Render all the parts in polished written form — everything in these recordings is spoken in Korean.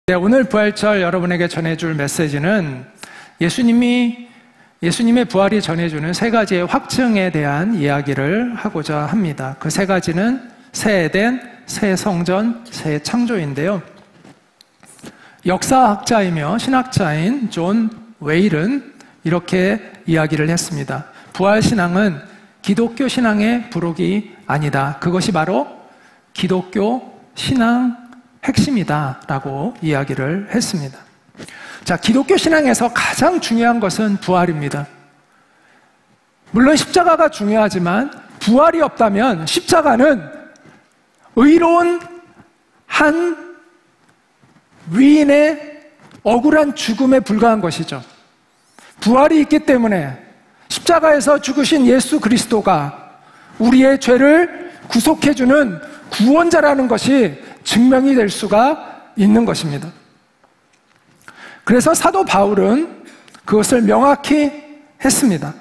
네, 오늘 부활절 여러분에게 전해줄 메시지는 예수님의 부활이 전해주는 세 가지의 확증에 대한 이야기를 하고자 합니다. 그 세 가지는 새 에덴, 새 성전, 새 창조인데요. 역사학자이며 신학자인 존 웨일은 이렇게 이야기를 했습니다. 부활신앙은 기독교 신앙의 부록이 아니다. 그것이 바로 기독교 신앙 핵심이다 라고 이야기를 했습니다. 자, 기독교 신앙에서 가장 중요한 것은 부활입니다. 물론 십자가가 중요하지만 부활이 없다면 십자가는 의로운 한 위인의 억울한 죽음에 불과한 것이죠. 부활이 있기 때문에 십자가에서 죽으신 예수 그리스도가 우리의 죄를 구속해주는 구원자라는 것이 증명이 될 수가 있는 것입니다. 그래서 사도 바울은 그것을 명확히 했습니다.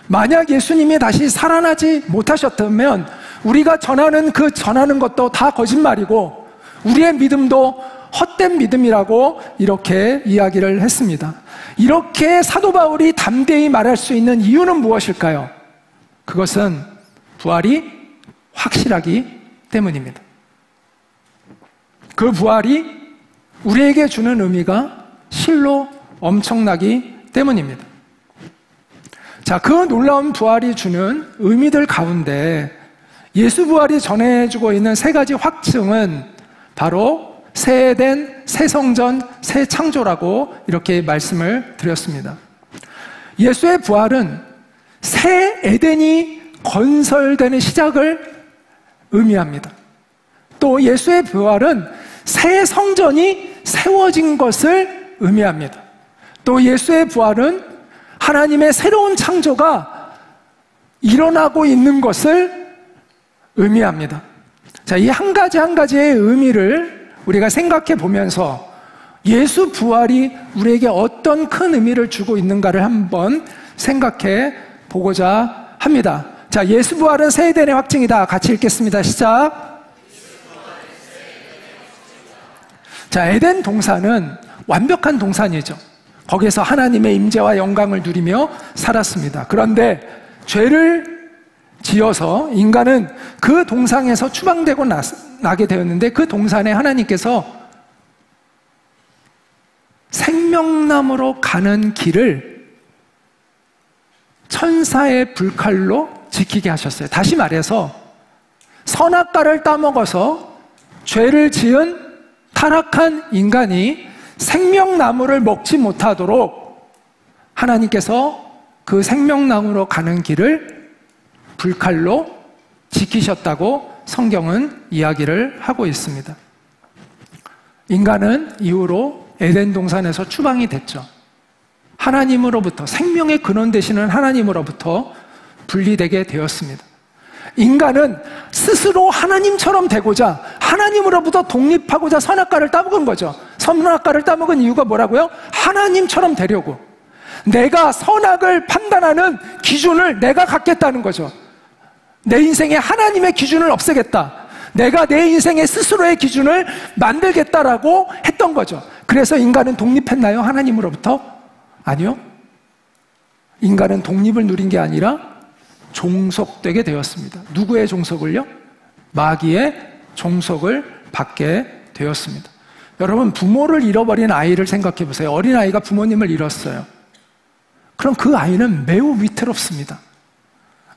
만약 예수님이 다시 살아나지 못하셨다면 우리가 전하는 것도 다 거짓말이고 우리의 믿음도 헛된 믿음이라고 이렇게 이야기를 했습니다. 이렇게 사도 바울이 담대히 말할 수 있는 이유는 무엇일까요? 그것은 부활이 확실하기 때문입니다. 그 부활이 우리에게 주는 의미가 실로 엄청나기 때문입니다. 자, 그 놀라운 부활이 주는 의미들 가운데 예수 부활이 전해주고 있는 세 가지 확증은 바로 새 에덴, 새 성전, 새 창조라고 이렇게 말씀을 드렸습니다. 예수의 부활은 새 에덴이 건설되는 시작을 의미합니다. 또 예수의 부활은 새 성전이 세워진 것을 의미합니다. 또 예수의 부활은 하나님의 새로운 창조가 일어나고 있는 것을 의미합니다. 자, 이 한 가지 한 가지의 의미를 우리가 생각해 보면서 예수 부활이 우리에게 어떤 큰 의미를 주고 있는가를 한번 생각해 보고자 합니다. 자, 예수 부활은 새 에덴의 확증이다. 같이 읽겠습니다. 시작. 자, 에덴 동산은 완벽한 동산이죠. 거기에서 하나님의 임재와 영광을 누리며 살았습니다. 그런데 죄를 지어서 인간은 그 동산에서 추방되고 나게 되었는데 그 동산에 하나님께서 생명나무로 가는 길을 천사의 불칼로 지키게 하셨어요. 다시 말해서 선악과를 따먹어서 죄를 지은 타락한 인간이 생명나무를 먹지 못하도록 하나님께서 그 생명나무로 가는 길을 불칼로 지키셨다고 성경은 이야기를 하고 있습니다. 인간은 이후로 에덴 동산에서 추방이 됐죠. 하나님으로부터, 생명의 근원 되시는 하나님으로부터 분리되게 되었습니다. 인간은 스스로 하나님처럼 되고자 하나님으로부터 독립하고자 선악과를 따먹은 거죠. 선악과를 따먹은 이유가 뭐라고요? 하나님처럼 되려고. 내가 선악을 판단하는 기준을 내가 갖겠다는 거죠. 내 인생에 하나님의 기준을 없애겠다. 내가 내 인생의 스스로의 기준을 만들겠다라고 했던 거죠. 그래서 인간은 독립했나요? 하나님으로부터? 아니요. 인간은 독립을 누린 게 아니라 종속되게 되었습니다. 누구의 종속을요? 마귀의 종속을 받게 되었습니다. 여러분, 부모를 잃어버린 아이를 생각해 보세요. 어린아이가 부모님을 잃었어요. 그럼 그 아이는 매우 위태롭습니다.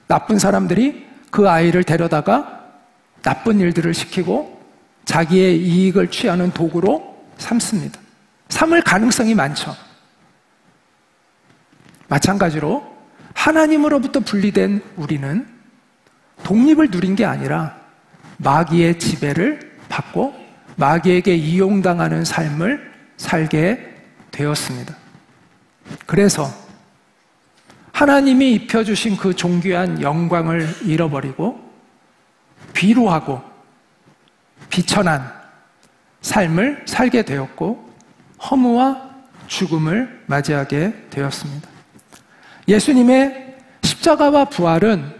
나쁜 사람들이 그 아이를 데려다가 나쁜 일들을 시키고 자기의 이익을 취하는 도구로 삼습니다. 삼을 가능성이 많죠. 마찬가지로 하나님으로부터 분리된 우리는 독립을 누린 게 아니라 마귀의 지배를 받고 마귀에게 이용당하는 삶을 살게 되었습니다. 그래서 하나님이 입혀주신 그 존귀한 영광을 잃어버리고 비루하고 비천한 삶을 살게 되었고 허무와 죽음을 맞이하게 되었습니다. 예수님의 십자가와 부활은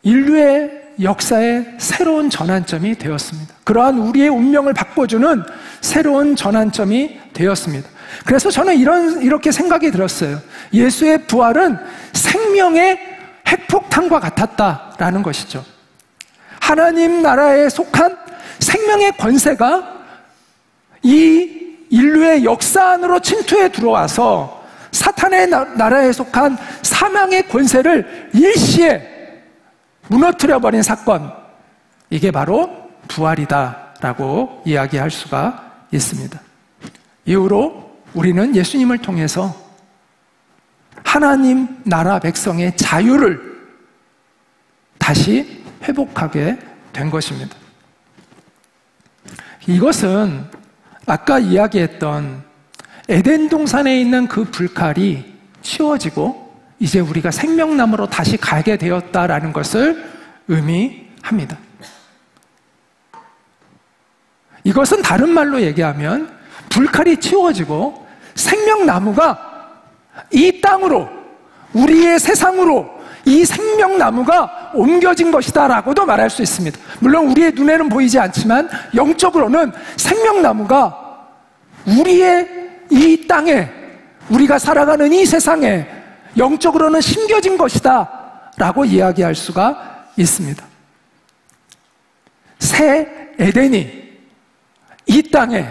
인류의 역사의 새로운 전환점이 되었습니다. 그러한 우리의 운명을 바꿔주는 새로운 전환점이 되었습니다. 그래서 저는 이렇게 생각이 들었어요. 예수의 부활은 생명의 핵폭탄과 같았다라는 것이죠. 하나님 나라에 속한 생명의 권세가 이 인류의 역사 안으로 침투해 들어와서 사탄의 나라에 속한 사망의 권세를 일시에 무너뜨려버린 사건, 이게 바로 부활이다라고 이야기할 수가 있습니다. 이후로 우리는 예수님을 통해서 하나님 나라 백성의 자유를 다시 회복하게 된 것입니다. 이것은 아까 이야기했던 에덴 동산에 있는 그 불칼이 치워지고 이제 우리가 생명나무로 다시 가게 되었다라는 것을 의미합니다. 이것은 다른 말로 얘기하면 불칼이 치워지고 생명나무가 이 땅으로, 우리의 세상으로 이 생명나무가 옮겨진 것이다라고도 말할 수 있습니다. 물론 우리의 눈에는 보이지 않지만 영적으로는 생명나무가 우리의 이 땅에, 우리가 살아가는 이 세상에 영적으로는 심겨진 것이다 라고 이야기할 수가 있습니다. 새 에덴이 이 땅에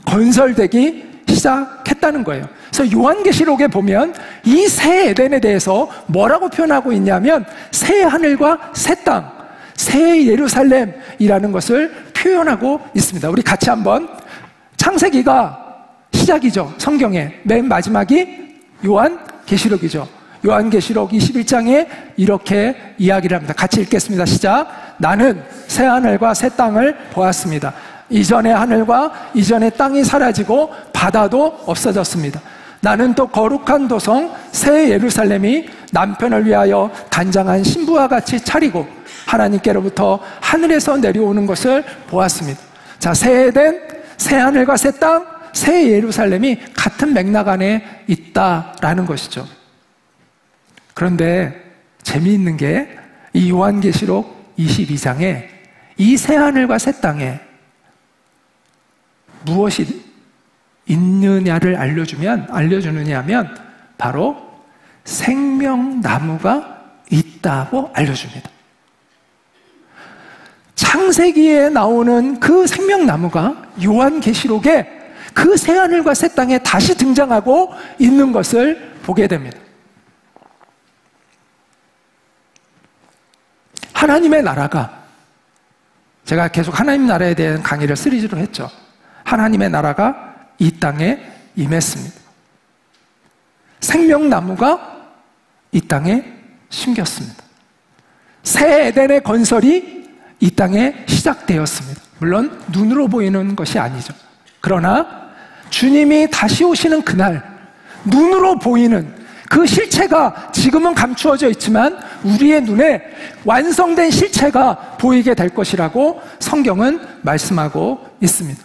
건설되기 시작했다는 거예요. 그래서 요한계시록에 보면 이 새 에덴에 대해서 뭐라고 표현하고 있냐면 새 하늘과 새 땅, 새 예루살렘이라는 것을 표현하고 있습니다. 우리 같이 한번, 창세기가 시작이죠. 성경의 맨 마지막이 요한계시록이죠. 요한계시록 21장에 이렇게 이야기를 합니다. 같이 읽겠습니다. 시작. 나는 새 하늘과 새 땅을 보았습니다. 이전의 하늘과 이전의 땅이 사라지고 바다도 없어졌습니다. 나는 또 거룩한 도성 새 예루살렘이 남편을 위하여 단장한 신부와 같이 차리고 하나님께로부터 하늘에서 내려오는 것을 보았습니다. 자, 새 에덴, 새 하늘과 새 땅, 새 예루살렘이 같은 맥락 안에 있다라는 것이죠. 그런데 재미있는 게 이 요한계시록 22장에 이 새 하늘과 새 땅에 무엇이 있느냐를 알려주느냐 하면 바로 생명나무가 있다고 알려줍니다. 창세기에 나오는 그 생명나무가 요한계시록에 그 새하늘과 새 땅에 다시 등장하고 있는 것을 보게 됩니다. 하나님의 나라가, 제가 계속 하나님 나라에 대한 강의를 시리즈로 했죠. 하나님의 나라가 이 땅에 임했습니다. 생명나무가 이 땅에 심겼습니다. 새 에덴의 건설이 이 땅에 시작되었습니다. 물론 눈으로 보이는 것이 아니죠. 그러나 주님이 다시 오시는 그날, 눈으로 보이는 그 실체가 지금은 감추어져 있지만 우리의 눈에 완성된 실체가 보이게 될 것이라고 성경은 말씀하고 있습니다.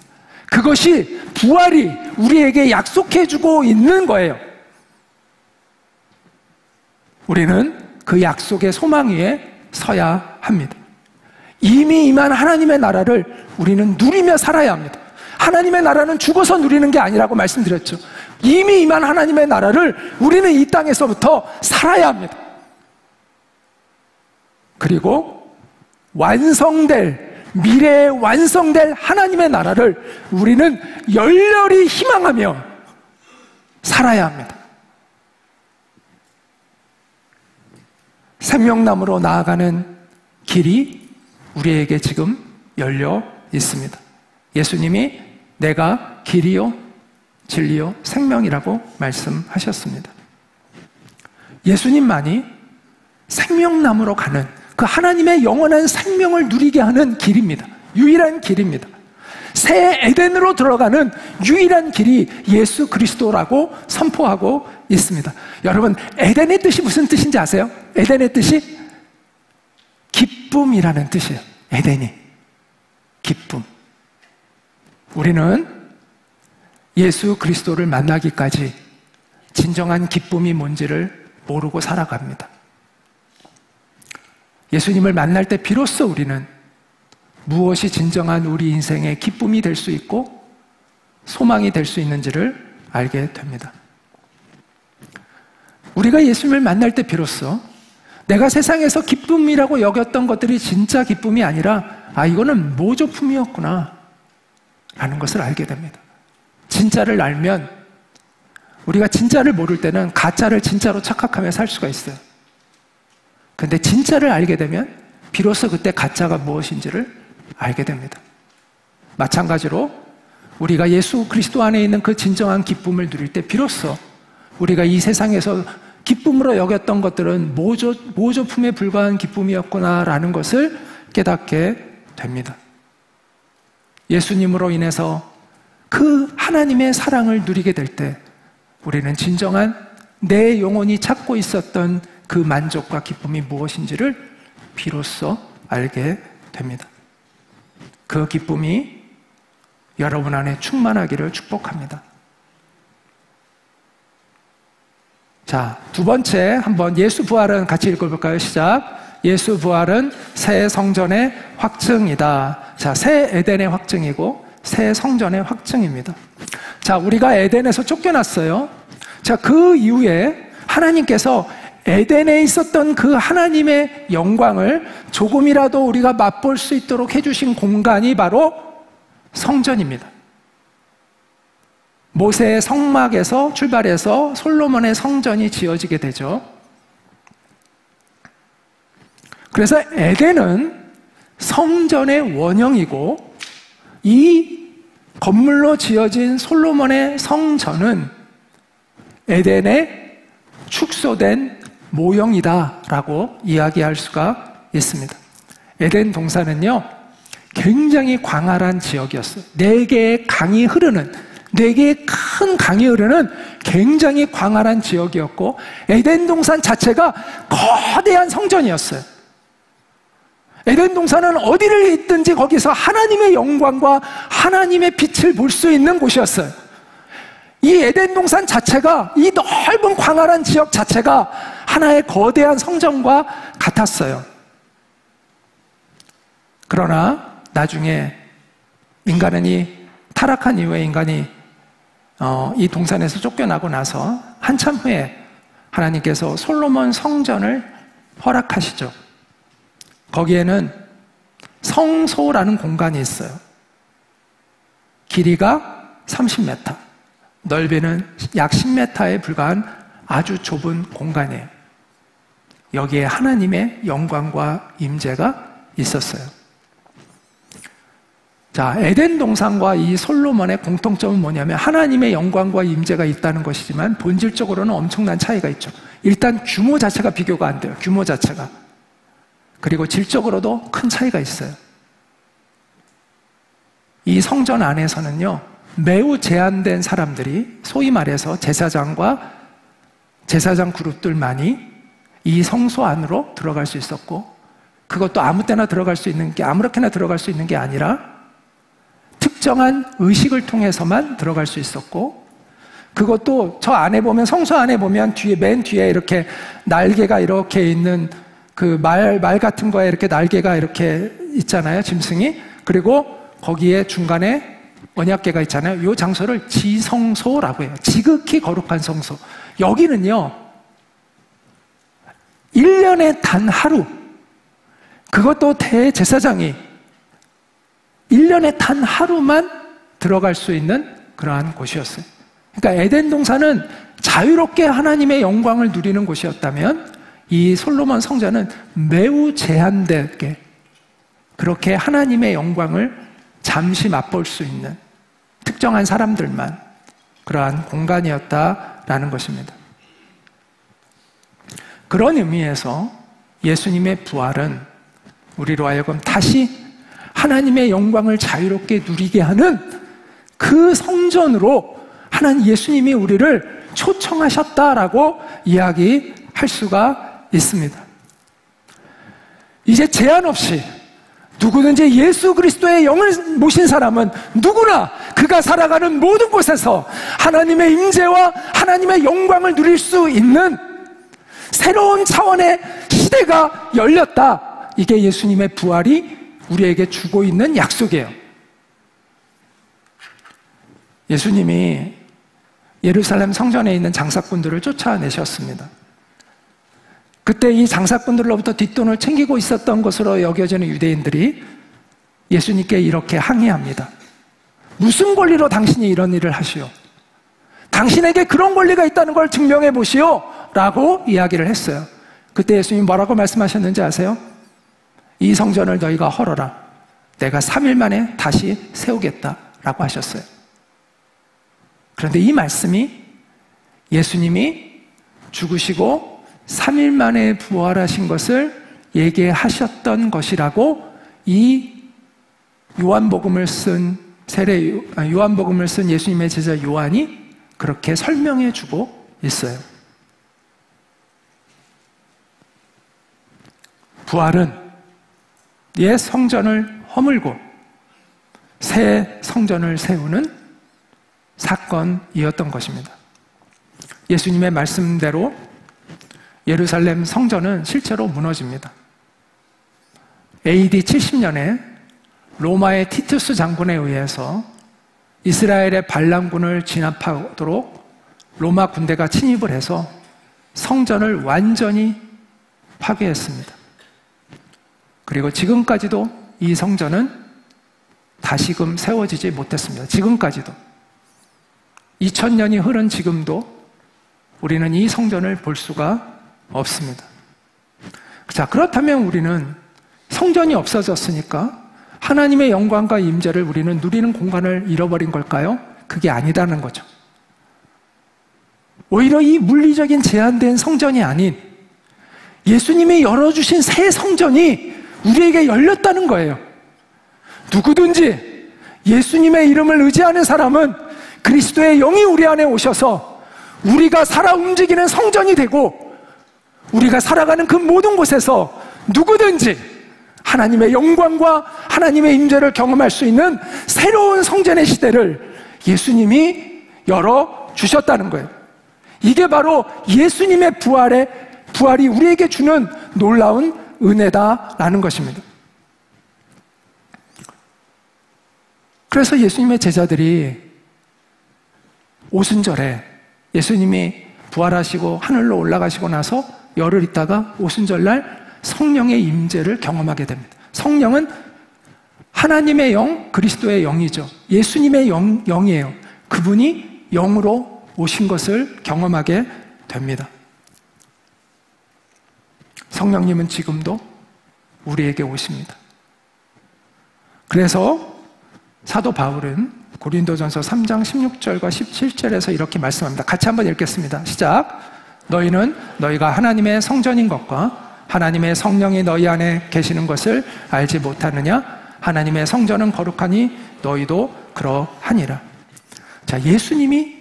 그것이 부활이 우리에게 약속해주고 있는 거예요. 우리는 그 약속의 소망 위에 서야 합니다. 이미 임한 하나님의 나라를 우리는 누리며 살아야 합니다. 하나님의 나라는 죽어서 누리는 게 아니라고 말씀드렸죠. 이미 임한 하나님의 나라를 우리는 이 땅에서부터 살아야 합니다. 그리고 미래에 완성될 하나님의 나라를 우리는 열렬히 희망하며 살아야 합니다. 생명나무로 나아가는 길이 우리에게 지금 열려 있습니다. 예수님이 내가 길이요 진리요 생명이라고 말씀하셨습니다. 예수님만이 생명나무로 가는 그 하나님의 영원한 생명을 누리게 하는 길입니다. 유일한 길입니다. 새 에덴으로 들어가는 유일한 길이 예수 그리스도라고 선포하고 있습니다. 여러분, 에덴의 뜻이 무슨 뜻인지 아세요? 에덴의 뜻이 기쁨이라는 뜻이에요. 에덴이 기쁨. 우리는 예수 그리스도를 만나기까지 진정한 기쁨이 뭔지를 모르고 살아갑니다. 예수님을 만날 때 비로소 우리는 무엇이 진정한 우리 인생의 기쁨이 될 수 있고 소망이 될 수 있는지를 알게 됩니다. 우리가 예수님을 만날 때 비로소 내가 세상에서 기쁨이라고 여겼던 것들이 진짜 기쁨이 아니라 이거는 모조품이었구나 라는 것을 알게 됩니다. 진짜를 알면, 우리가 진짜를 모를 때는 가짜를 진짜로 착각하며 살 수가 있어요. 근데 진짜를 알게 되면 비로소 그때 가짜가 무엇인지를 알게 됩니다. 마찬가지로 우리가 예수 그리스도 안에 있는 그 진정한 기쁨을 누릴 때 비로소 우리가 이 세상에서 기쁨으로 여겼던 것들은 모조품에 불과한 기쁨이었구나라는 것을 깨닫게 됩니다. 예수님으로 인해서 그 하나님의 사랑을 누리게 될 때 우리는 진정한 내 영혼이 찾고 있었던 그 만족과 기쁨이 무엇인지를 비로소 알게 됩니다. 그 기쁨이 여러분 안에 충만하기를 축복합니다. 자, 두 번째 한번 예수 부활은 같이 읽어볼까요? 시작. 예수 부활은 새 성전의 확증이다. 자, 새 에덴의 확증이고 새 성전의 확증입니다. 자, 우리가 에덴에서 쫓겨났어요. 자, 그 이후에 하나님께서 에덴에 있었던 그 하나님의 영광을 조금이라도 우리가 맛볼 수 있도록 해주신 공간이 바로 성전입니다. 모세의 성막에서 출발해서 솔로몬의 성전이 지어지게 되죠. 그래서 에덴은 성전의 원형이고 이 건물로 지어진 솔로몬의 성전은 에덴의 축소된 모형이다라고 이야기할 수가 있습니다. 에덴 동산은요, 굉장히 광활한 지역이었어요. 4개의 강이 흐르는, 4개의 큰 강이 흐르는 굉장히 광활한 지역이었고 에덴 동산 자체가 거대한 성전이었어요. 에덴 동산은 어디를 있든지 거기서 하나님의 영광과 하나님의 빛을 볼 수 있는 곳이었어요. 이 에덴 동산 자체가, 이 넓은 광활한 지역 자체가 하나의 거대한 성전과 같았어요. 그러나 나중에 인간은 타락한 이후에 인간이 이 동산에서 쫓겨나고 나서 한참 후에 하나님께서 솔로몬 성전을 허락하시죠. 거기에는 성소라는 공간이 있어요. 길이가 30m, 넓이는 약 10m에 불과한 아주 좁은 공간이에요. 여기에 하나님의 영광과 임재가 있었어요. 자, 에덴 동산과 이 솔로몬의 공통점은 뭐냐면 하나님의 영광과 임재가 있다는 것이지만 본질적으로는 엄청난 차이가 있죠. 일단 규모 자체가 비교가 안 돼요. 규모 자체가. 그리고 질적으로도 큰 차이가 있어요. 이 성전 안에서는요, 매우 제한된 사람들이, 소위 말해서 제사장과 제사장 그룹들만이 이 성소 안으로 들어갈 수 있었고, 그것도 아무 때나 들어갈 수 있는 게, 아무렇게나 들어갈 수 있는 게 아니라 특정한 의식을 통해서만 들어갈 수 있었고, 그것도 저 안에 보면, 성소 안에 보면 뒤에, 맨 뒤에 이렇게 날개가 이렇게 있는 그 말 같은 거에 이렇게 날개가 이렇게 있잖아요, 짐승이. 그리고 거기에 중간에 언약궤가 있잖아요. 이 장소를 지성소라고 해요. 지극히 거룩한 성소. 여기는요, 1년에 단 하루, 그것도 대제사장이 1년에 단 하루만 들어갈 수 있는 그러한 곳이었어요. 그러니까 에덴 동산은 자유롭게 하나님의 영광을 누리는 곳이었다면 이 솔로몬 성전은 매우 제한되게 그렇게 하나님의 영광을 잠시 맛볼 수 있는 특정한 사람들만 그러한 공간이었다라는 것입니다. 그런 의미에서 예수님의 부활은 우리로 하여금 다시 하나님의 영광을 자유롭게 누리게 하는 그 성전으로 하나님 예수님이 우리를 초청하셨다라고 이야기할 수가 있습니다. 이제 제한 없이 누구든지 예수 그리스도의 영을 모신 사람은 누구나 그가 살아가는 모든 곳에서 하나님의 임재와 하나님의 영광을 누릴 수 있는 새로운 차원의 시대가 열렸다. 이게 예수님의 부활이 우리에게 주고 있는 약속이에요. 예수님이 예루살렘 성전에 있는 장사꾼들을 쫓아내셨습니다. 그때 이 장사꾼들로부터 뒷돈을 챙기고 있었던 것으로 여겨지는 유대인들이 예수님께 이렇게 항의합니다. 무슨 권리로 당신이 이런 일을 하시오? 당신에게 그런 권리가 있다는 걸 증명해 보시오! 라고 이야기를 했어요. 그때 예수님이 뭐라고 말씀하셨는지 아세요? 이 성전을 너희가 헐어라. 내가 3일 만에 다시 세우겠다 라고 하셨어요. 그런데 이 말씀이 예수님이 죽으시고 3일 만에 부활하신 것을 얘기하셨던 것이라고 이 요한복음을 쓴 예수님의 제자 요한이 그렇게 설명해 주고 있어요. 부활은 옛 성전을 허물고 새 성전을 세우는 사건이었던 것입니다. 예수님의 말씀대로 예루살렘 성전은 실제로 무너집니다. AD 70년에 로마의 티투스 장군에 의해서 이스라엘의 반란군을 진압하도록 로마 군대가 침입을 해서 성전을 완전히 파괴했습니다. 그리고 지금까지도 이 성전은 다시금 세워지지 못했습니다. 지금까지도 2000년이 흐른 지금도 우리는 이 성전을 볼 수가 없습니다. 자, 그렇다면 우리는 성전이 없어졌으니까 하나님의 영광과 임재를 우리는 누리는 공간을 잃어버린 걸까요? 그게 아니다는 거죠. 오히려 이 물리적인 제한된 성전이 아닌 예수님이 열어주신 새 성전이 우리에게 열렸다는 거예요. 누구든지 예수님의 이름을 의지하는 사람은 그리스도의 영이 우리 안에 오셔서 우리가 살아 움직이는 성전이 되고 우리가 살아가는 그 모든 곳에서 누구든지 하나님의 영광과 하나님의 임재를 경험할 수 있는 새로운 성전의 시대를 예수님이 열어주셨다는 거예요. 이게 바로 예수님의 부활이 우리에게 주는 놀라운 은혜다라는 것입니다. 그래서 예수님의 제자들이 오순절에 예수님이 부활하시고 하늘로 올라가시고 나서 열흘 있다가 오순절날 성령의 임재를 경험하게 됩니다. 성령은 하나님의 영, 그리스도의 영이죠. 예수님의 영이에요. 그분이 영으로 오신 것을 경험하게 됩니다. 성령님은 지금도 우리에게 오십니다. 그래서 사도 바울은 고린도전서 3장 16절과 17절에서 이렇게 말씀합니다. 같이 한번 읽겠습니다. 시작. 너희는 너희가 하나님의 성전인 것과 하나님의 성령이 너희 안에 계시는 것을 알지 못하느냐? 하나님의 성전은 거룩하니 너희도 그러하니라. 자, 예수님이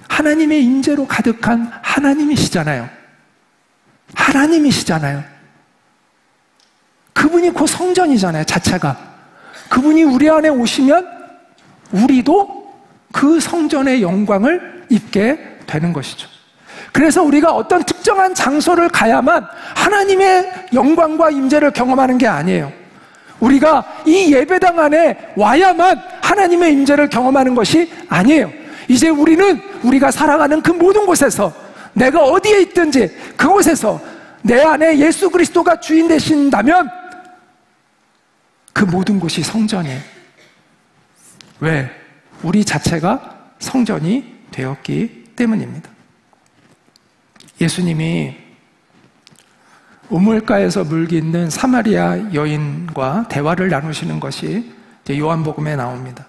하나님의 임재로 가득한 하나님이시잖아요. 하나님이시잖아요. 그분이 그 성전이잖아요, 자체가. 그분이 우리 안에 오시면 우리도 그 성전의 영광을 입게 되는 것이죠. 그래서 우리가 어떤 특정한 장소를 가야만 하나님의 영광과 임재를 경험하는 게 아니에요. 우리가 이 예배당 안에 와야만 하나님의 임재를 경험하는 것이 아니에요. 이제 우리는 우리가 살아가는 그 모든 곳에서 내가 어디에 있든지 그곳에서 내 안에 예수 그리스도가 주인 되신다면 그 모든 곳이 성전이에요. 왜? 우리 자체가 성전이 되었기 때문입니다. 예수님이 우물가에서 물 깃는 사마리아 여인과 대화를 나누시는 것이 요한복음에 나옵니다.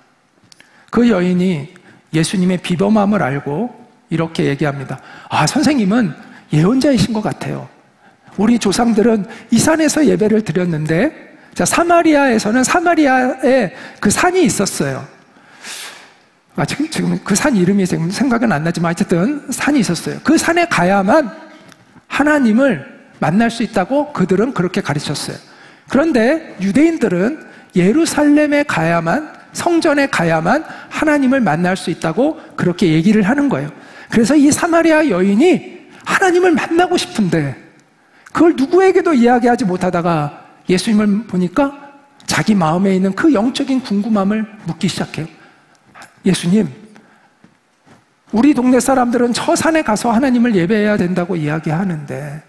그 여인이 예수님의 비범함을 알고 이렇게 얘기합니다. 아, 선생님은 예언자이신 것 같아요. 우리 조상들은 이 산에서 예배를 드렸는데, 자, 사마리아에서는 사마리아에 그 산이 있었어요. 지금 그 산 이름이 지금 생각은 안 나지만 어쨌든 산이 있었어요. 그 산에 가야만 하나님을 만날 수 있다고 그들은 그렇게 가르쳤어요. 그런데 유대인들은 예루살렘에 가야만, 성전에 가야만 하나님을 만날 수 있다고 그렇게 얘기를 하는 거예요. 그래서 이 사마리아 여인이 하나님을 만나고 싶은데 그걸 누구에게도 이야기하지 못하다가 예수님을 보니까 자기 마음에 있는 그 영적인 궁금함을 묻기 시작해요. 예수님, 우리 동네 사람들은 저 산에 가서 하나님을 예배해야 된다고 이야기하는데,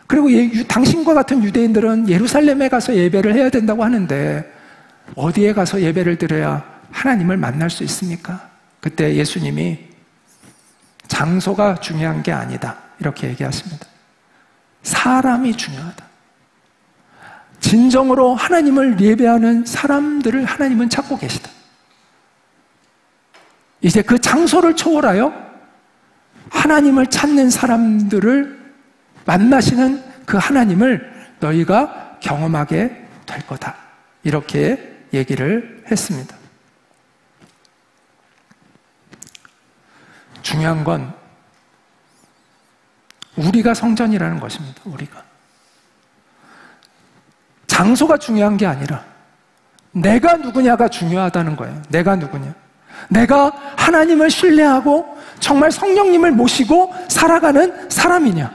그리고 당신과 같은 유대인들은 예루살렘에 가서 예배를 해야 된다고 하는데 어디에 가서 예배를 드려야 하나님을 만날 수 있습니까? 그때 예수님이 장소가 중요한 게 아니다, 이렇게 얘기하십니다. 사람이 중요하다. 진정으로 하나님을 예배하는 사람들을 하나님은 찾고 계시다. 이제 그 장소를 초월하여 하나님을 찾는 사람들을 만나시는 그 하나님을 너희가 경험하게 될 거다, 이렇게 얘기를 했습니다. 중요한 건 우리가 성전이라는 것입니다. 우리가. 장소가 중요한 게 아니라 내가 누구냐가 중요하다는 거예요. 내가 누구냐. 내가 하나님을 신뢰하고 정말 성령님을 모시고 살아가는 사람이냐.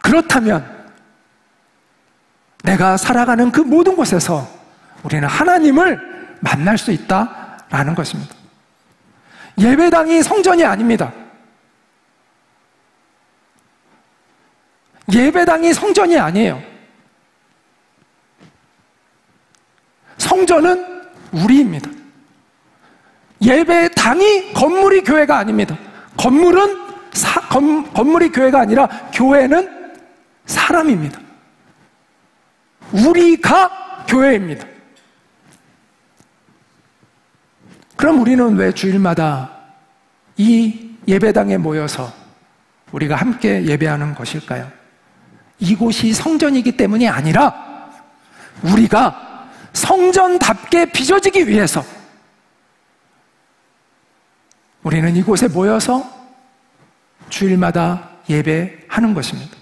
그렇다면 내가 살아가는 그 모든 곳에서 우리는 하나님을 만날 수 있다라는 것입니다. 예배당이 성전이 아닙니다. 예배당이 성전이 아니에요. 성전은 우리입니다. 예배당이 건물이 교회가 아닙니다. 건물이 교회가 아니라 교회는 사람입니다. 우리가 교회입니다. 그럼 우리는 왜 주일마다 이 예배당에 모여서 우리가 함께 예배하는 것일까요? 이곳이 성전이기 때문이 아니라 우리가 성전답게 빚어지기 위해서 우리는 이곳에 모여서 주일마다 예배하는 것입니다.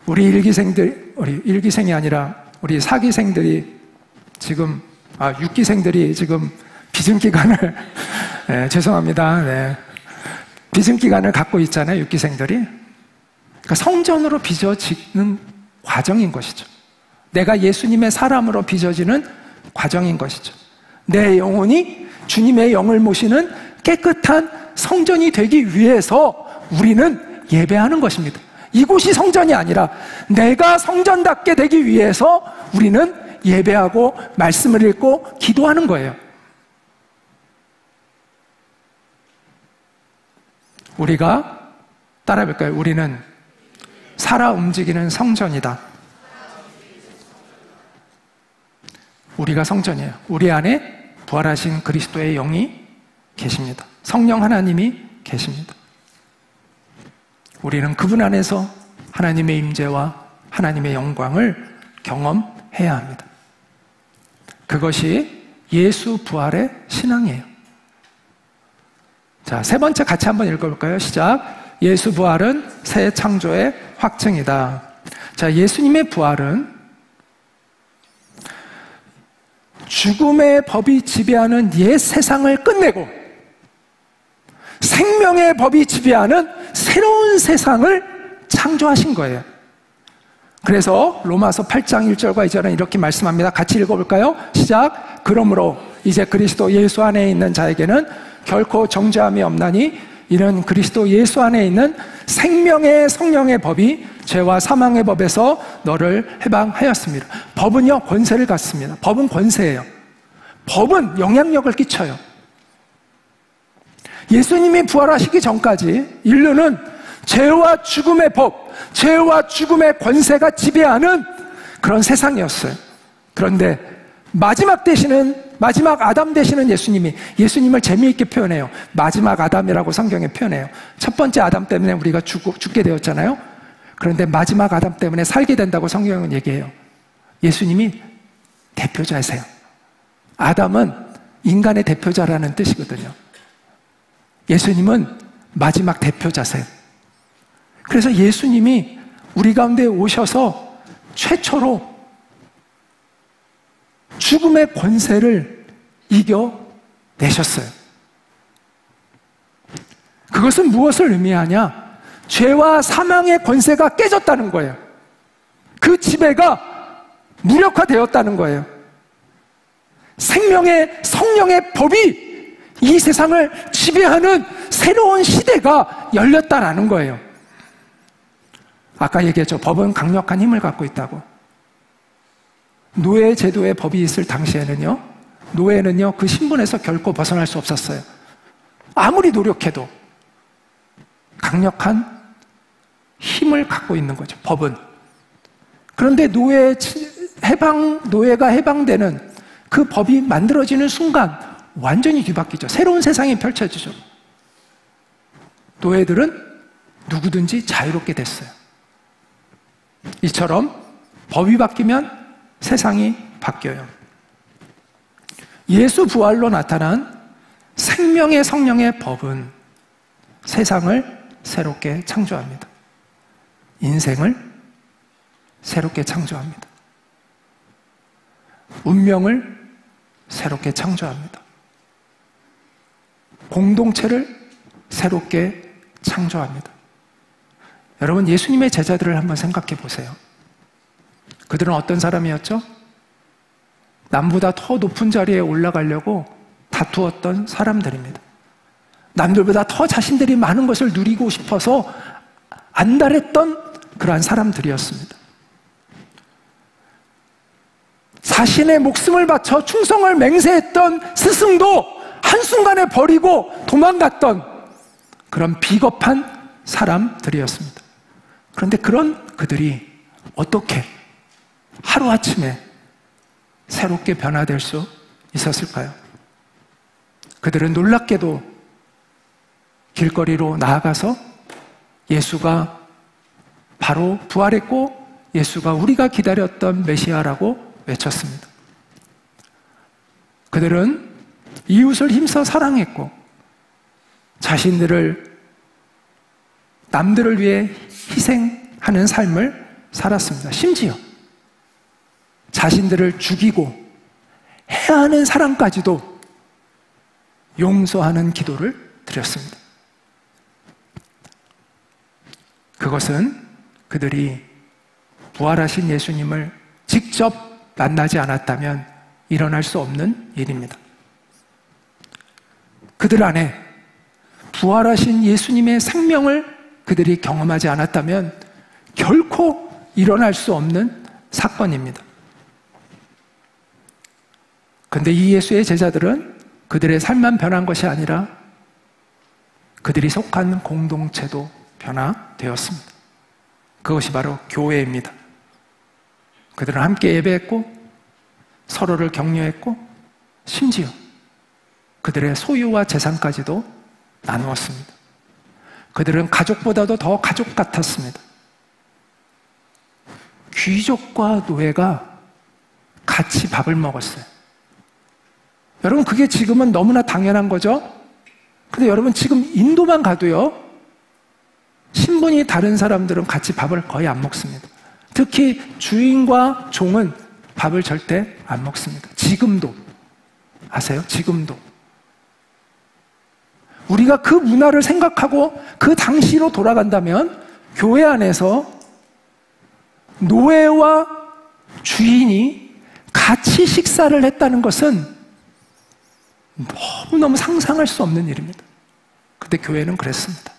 우리 일기생이 아니라 우리 사기생들이 지금, 6기생들이 지금 비증기간을, 네, 죄송합니다. 네. 비증기간을 갖고 있잖아요, 6기생들이. 그러니까 성전으로 빚어지는 과정인 것이죠. 내가 예수님의 사람으로 빚어지는 과정인 것이죠. 내 영혼이 주님의 영을 모시는 깨끗한 성전이 되기 위해서 우리는 예배하는 것입니다. 이곳이 성전이 아니라 내가 성전답게 되기 위해서 우리는 예배하고 말씀을 읽고 기도하는 거예요. 우리가 따라해볼까요? 우리는 살아 움직이는 성전이다. 우리가 성전이에요. 우리 안에 부활하신 그리스도의 영이 계십니다. 성령 하나님이 계십니다. 우리는 그분 안에서 하나님의 임재와 하나님의 영광을 경험해야 합니다. 그것이 예수 부활의 신앙이에요. 자, 세 번째 같이 한번 읽어볼까요? 시작. 예수 부활은 새 창조의 확증이다. 자, 예수님의 부활은 죽음의 법이 지배하는 옛 세상을 끝내고 생명의 법이 지배하는 새로운 세상을 창조하신 거예요. 그래서 로마서 8장 1절과 2절은 이렇게 말씀합니다. 같이 읽어볼까요? 시작. 그러므로 이제 그리스도 예수 안에 있는 자에게는 결코 정죄함이 없나니 이는 그리스도 예수 안에 있는 생명의 성령의 법이 죄와 사망의 법에서 너를 해방하였습니다. 법은요, 권세를 갖습니다. 법은 권세예요. 법은 영향력을 끼쳐요. 예수님이 부활하시기 전까지 인류는 죄와 죽음의 법, 죄와 죽음의 권세가 지배하는 그런 세상이었어요. 그런데 마지막 아담 되시는 예수님을 재미있게 표현해요. 마지막 아담이라고 성경에 표현해요. 첫 번째 아담 때문에 우리가 죽게 되었잖아요. 그런데 마지막 아담 때문에 살게 된다고 성경은 얘기해요. 예수님이 대표자이세요. 아담은 인간의 대표자라는 뜻이거든요. 예수님은 마지막 대표자세요. 그래서 예수님이 우리 가운데 오셔서 최초로 죽음의 권세를 이겨내셨어요. 그것은 무엇을 의미하냐? 죄와 사망의 권세가 깨졌다는 거예요. 그 지배가 무력화되었다는 거예요. 생명의 성령의 법이 이 세상을 지배하는 새로운 시대가 열렸다라는 거예요. 아까 얘기했죠. 법은 강력한 힘을 갖고 있다고. 노예 제도의 법이 있을 당시에는요, 노예는요 그 신분에서 결코 벗어날 수 없었어요. 아무리 노력해도 강력한 힘을 갖고 있는 거죠, 법은. 그런데 노예가 해방되는 그 법이 만들어지는 순간 완전히 뒤바뀌죠. 새로운 세상이 펼쳐지죠. 노예들은 누구든지 자유롭게 됐어요. 이처럼 법이 바뀌면 세상이 바뀌어요. 예수 부활로 나타난 생명의 성령의 법은 세상을 새롭게 창조합니다. 인생을 새롭게 창조합니다. 운명을 새롭게 창조합니다. 공동체를 새롭게 창조합니다. 여러분, 예수님의 제자들을 한번 생각해 보세요. 그들은 어떤 사람이었죠? 남보다 더 높은 자리에 올라가려고 다투었던 사람들입니다. 남들보다 더 자신들이 많은 것을 누리고 싶어서 안달했던 그러한 사람들이었습니다. 자신의 목숨을 바쳐 충성을 맹세했던 스승도 한순간에 버리고 도망갔던 그런 비겁한 사람들이었습니다. 그런데 그런 그들이 어떻게 하루아침에 새롭게 변화될 수 있었을까요? 그들은 놀랍게도 길거리로 나아가서 예수가 바로 부활했고 예수가 우리가 기다렸던 메시아라고 외쳤습니다. 그들은 이웃을 힘써 사랑했고 자신들을 남들을 위해 희생하는 삶을 살았습니다. 심지어 자신들을 죽이고 해야 하는 사람까지도 용서하는 기도를 드렸습니다. 그것은 그들이 부활하신 예수님을 직접 만나지 않았다면 일어날 수 없는 일입니다. 그들 안에 부활하신 예수님의 생명을 그들이 경험하지 않았다면 결코 일어날 수 없는 사건입니다. 그런데 이 예수의 제자들은 그들의 삶만 변한 것이 아니라 그들이 속한 공동체도 변화되었습니다. 그것이 바로 교회입니다. 그들은 함께 예배했고 서로를 격려했고 심지어 그들의 소유와 재산까지도 나누었습니다. 그들은 가족보다도 더 가족 같았습니다. 귀족과 노예가 같이 밥을 먹었어요. 여러분, 그게 지금은 너무나 당연한 거죠? 근데 여러분, 지금 인도만 가도요, 신분이 다른 사람들은 같이 밥을 거의 안 먹습니다. 특히 주인과 종은 밥을 절대 안 먹습니다. 지금도. 아세요? 지금도. 우리가 그 문화를 생각하고 그 당시로 돌아간다면 교회 안에서 노예와 주인이 같이 식사를 했다는 것은 너무너무 상상할 수 없는 일입니다. 근데 교회는 그랬습니다.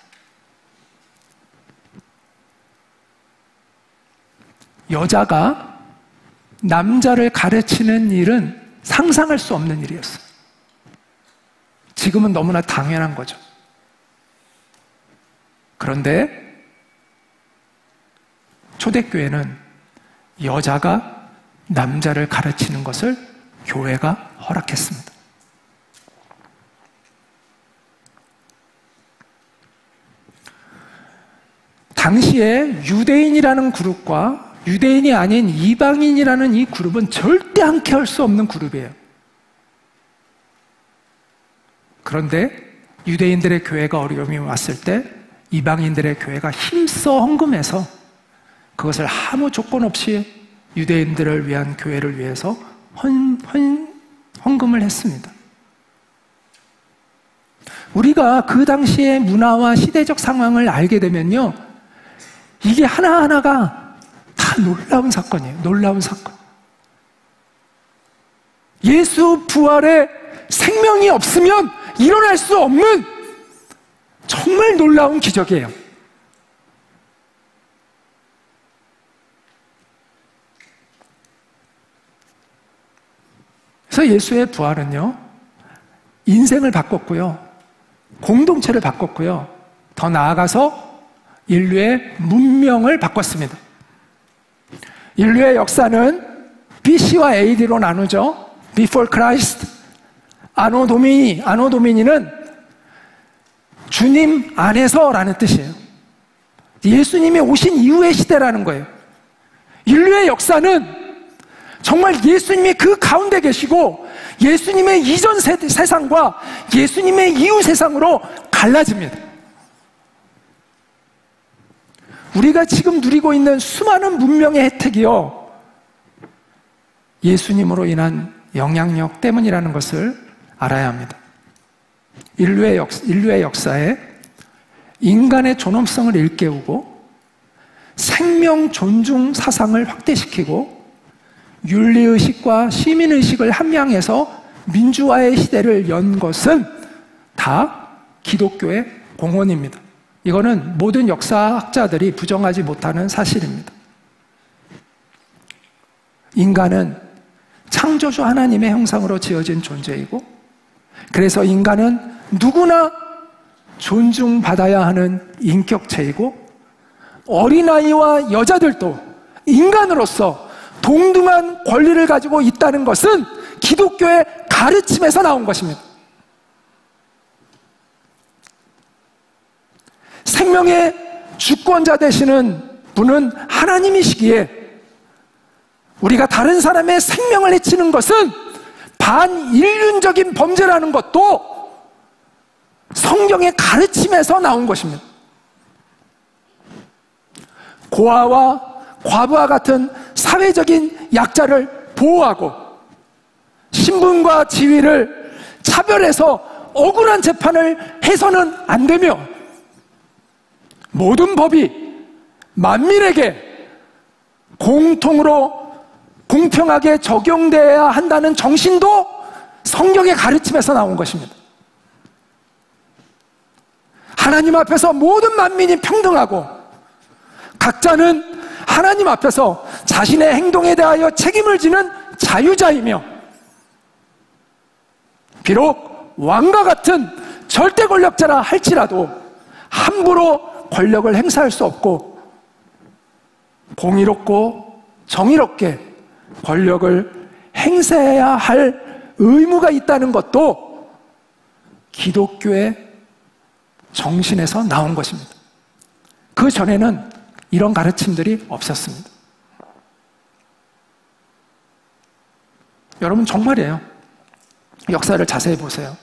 여자가 남자를 가르치는 일은 상상할 수 없는 일이었어요. 지금은 너무나 당연한 거죠. 그런데 초대교회는 여자가 남자를 가르치는 것을 교회가 허락했습니다. 당시에 유대인이라는 그룹과 유대인이 아닌 이방인이라는 이 그룹은 절대 함께 할 수 없는 그룹이에요. 그런데 유대인들의 교회가 어려움이 왔을 때 이방인들의 교회가 힘써 헌금해서 그것을 아무 조건 없이 유대인들을 위한 교회를 위해서 헌금을 했습니다. 우리가 그 당시의 문화와 시대적 상황을 알게 되면요, 이게 하나하나가 다 놀라운 사건이에요. 놀라운 사건. 예수 부활에 생명이 없으면 일어날 수 없는 정말 놀라운 기적이에요. 그래서 예수의 부활은요, 인생을 바꿨고요, 공동체를 바꿨고요, 더 나아가서 인류의 문명을 바꿨습니다. 인류의 역사는 BC와 AD로 나누죠. Before Christ, 아노 도미니. 아노 도미니는 주님 안에서라는 뜻이에요. 예수님이 오신 이후의 시대라는 거예요. 인류의 역사는 정말 예수님이 그 가운데 계시고 예수님의 이전 세상과 예수님의 이후 세상으로 갈라집니다. 우리가 지금 누리고 있는 수많은 문명의 혜택이요, 예수님으로 인한 영향력 때문이라는 것을 알아야 합니다. 인류의 역사에 인간의 존엄성을 일깨우고 생명 존중 사상을 확대시키고 윤리의식과 시민의식을 함양해서 민주화의 시대를 연 것은 다 기독교의 공헌입니다. 이거는 모든 역사학자들이 부정하지 못하는 사실입니다. 인간은 창조주 하나님의 형상으로 지어진 존재이고, 그래서 인간은 누구나 존중받아야 하는 인격체이고, 어린아이와 여자들도 인간으로서 동등한 권리를 가지고 있다는 것은 기독교의 가르침에서 나온 것입니다. 생명의 주권자 되시는 분은 하나님이시기에 우리가 다른 사람의 생명을 해치는 것은 반인륜적인 범죄라는 것도 성경의 가르침에서 나온 것입니다. 고아와 과부와 같은 사회적인 약자를 보호하고 신분과 지위를 차별해서 억울한 재판을 해서는 안 되며, 모든 법이 만민에게 공통으로 공평하게 적용되어야 한다는 정신도 성경의 가르침에서 나온 것입니다. 하나님 앞에서 모든 만민이 평등하고 각자는 하나님 앞에서 자신의 행동에 대하여 책임을 지는 자유자이며, 비록 왕과 같은 절대 권력자라 할지라도 함부로 권력을 행사할 수 없고 공의롭고 정의롭게 권력을 행사해야 할 의무가 있다는 것도 기독교의 정신에서 나온 것입니다. 그 전에는 이런 가르침들이 없었습니다. 여러분, 정말이에요. 역사를 자세히 보세요.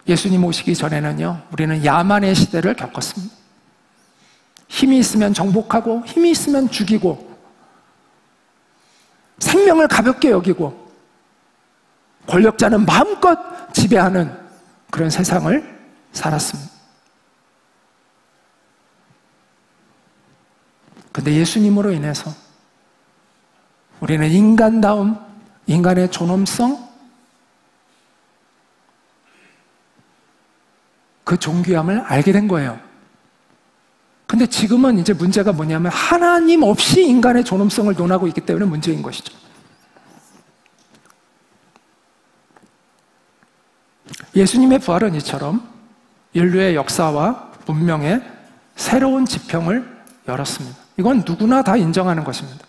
예수님 오시기 전에는요, 우리는 야만의 시대를 겪었습니다. 힘이 있으면 정복하고 힘이 있으면 죽이고 생명을 가볍게 여기고 권력자는 마음껏 지배하는 그런 세상을 살았습니다. 근데 예수님으로 인해서 우리는 인간다움, 인간의 존엄성, 그 존귀함을 알게 된 거예요. 근데 지금은 이제 문제가 뭐냐면 하나님 없이 인간의 존엄성을 논하고 있기 때문에 문제인 것이죠. 예수님의 부활은 이처럼 인류의 역사와 문명의 새로운 지평을 열었습니다. 이건 누구나 다 인정하는 것입니다.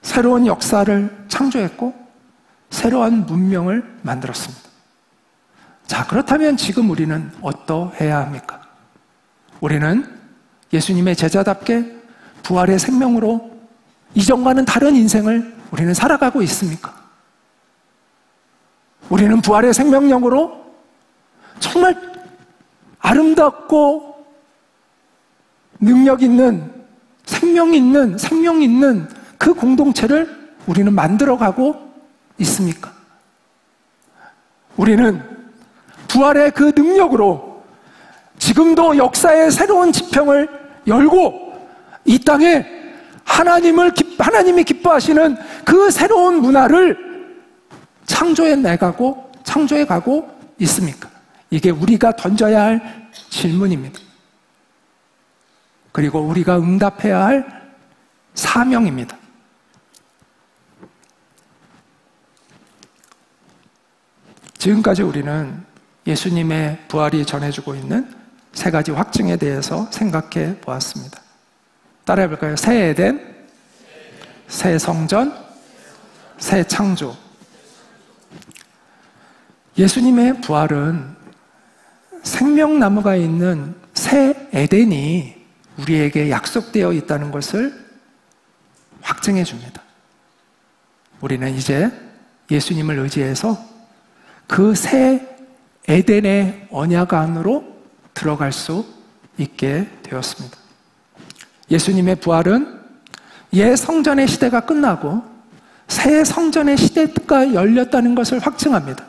새로운 역사를 창조했고 새로운 문명을 만들었습니다. 자, 그렇다면 지금 우리는 어떠해야 합니까? 우리는 예수님의 제자답게 부활의 생명으로 이전과는 다른 인생을 우리는 살아가고 있습니까? 우리는 부활의 생명력으로 정말 아름답고 능력 있는, 생명 있는 그 공동체를 우리는 만들어가고 있습니까? 우리는 부활의 그 능력으로 지금도 역사의 새로운 지평을 열고 이 땅에 하나님이 기뻐하시는 그 새로운 문화를 창조해 가고 있습니까? 이게 우리가 던져야 할 질문입니다. 그리고 우리가 응답해야 할 사명입니다. 지금까지 우리는 예수님의 부활이 전해주고 있는 세 가지 확증에 대해서 생각해 보았습니다. 따라해 볼까요? 새 에덴, 새 성전, 새 창조. 예수님의 부활은 생명나무가 있는 새 에덴이 우리에게 약속되어 있다는 것을 확증해 줍니다. 우리는 이제 예수님을 의지해서 그 새 에덴의 언약 안으로 들어갈 수 있게 되었습니다. 예수님의 부활은 옛 성전의 시대가 끝나고 새 성전의 시대가 열렸다는 것을 확증합니다.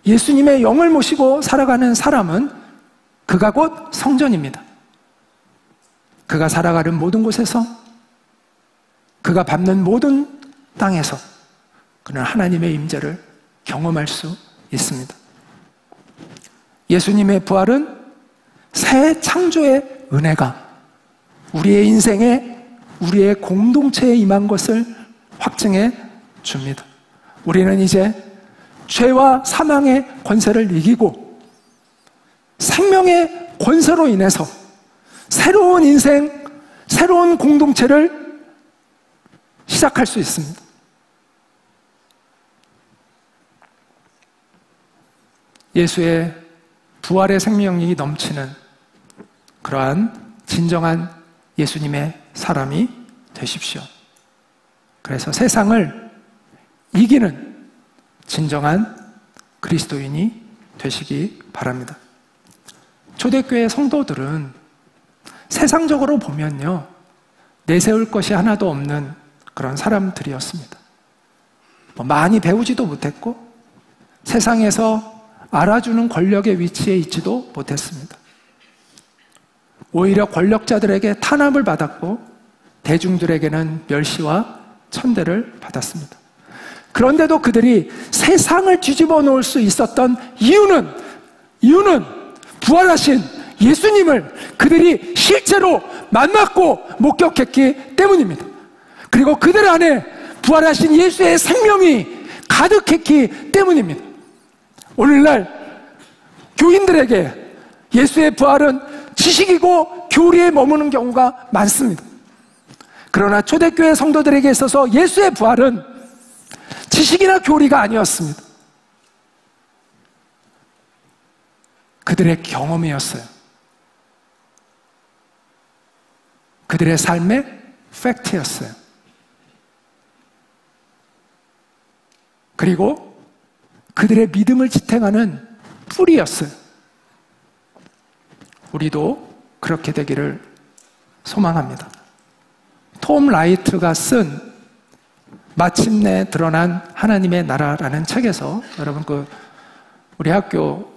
예수님의 영을 모시고 살아가는 사람은 그가 곧 성전입니다. 그가 살아가는 모든 곳에서, 그가 밟는 모든 땅에서 그는 하나님의 임재를 경험할 수 있습니다. 예수님의 부활은 새 창조의 은혜가 우리의 인생에, 우리의 공동체에 임한 것을 확증해 줍니다. 우리는 이제 죄와 사망의 권세를 이기고 생명의 권세로 인해서 새로운 인생, 새로운 공동체를 시작할 수 있습니다. 예수의 부활의 생명력이 넘치는 그러한 진정한 예수님의 사람이 되십시오. 그래서 세상을 이기는 진정한 그리스도인이 되시기 바랍니다. 초대교회 성도들은 세상적으로 보면요, 내세울 것이 하나도 없는 그런 사람들이었습니다. 많이 배우지도 못했고 세상에서 알아주는 권력의 위치에 있지도 못했습니다. 오히려 권력자들에게 탄압을 받았고 대중들에게는 멸시와 천대를 받았습니다. 그런데도 그들이 세상을 뒤집어 놓을 수 있었던 이유는 부활하신 예수님을 그들이 실제로 만났고 목격했기 때문입니다. 그리고 그들 안에 부활하신 예수의 생명이 가득했기 때문입니다. 오늘날 교인들에게 예수의 부활은 지식이고 교리에 머무는 경우가 많습니다. 그러나 초대교회 성도들에게 있어서 예수의 부활은 지식이나 교리가 아니었습니다. 그들의 경험이었어요. 그들의 삶의 팩트였어요. 그리고 그들의 믿음을 지탱하는 뿌리였어요. 우리도 그렇게 되기를 소망합니다. 톰 라이트가 쓴 마침내 드러난 하나님의 나라라는 책에서, 여러분 우리 학교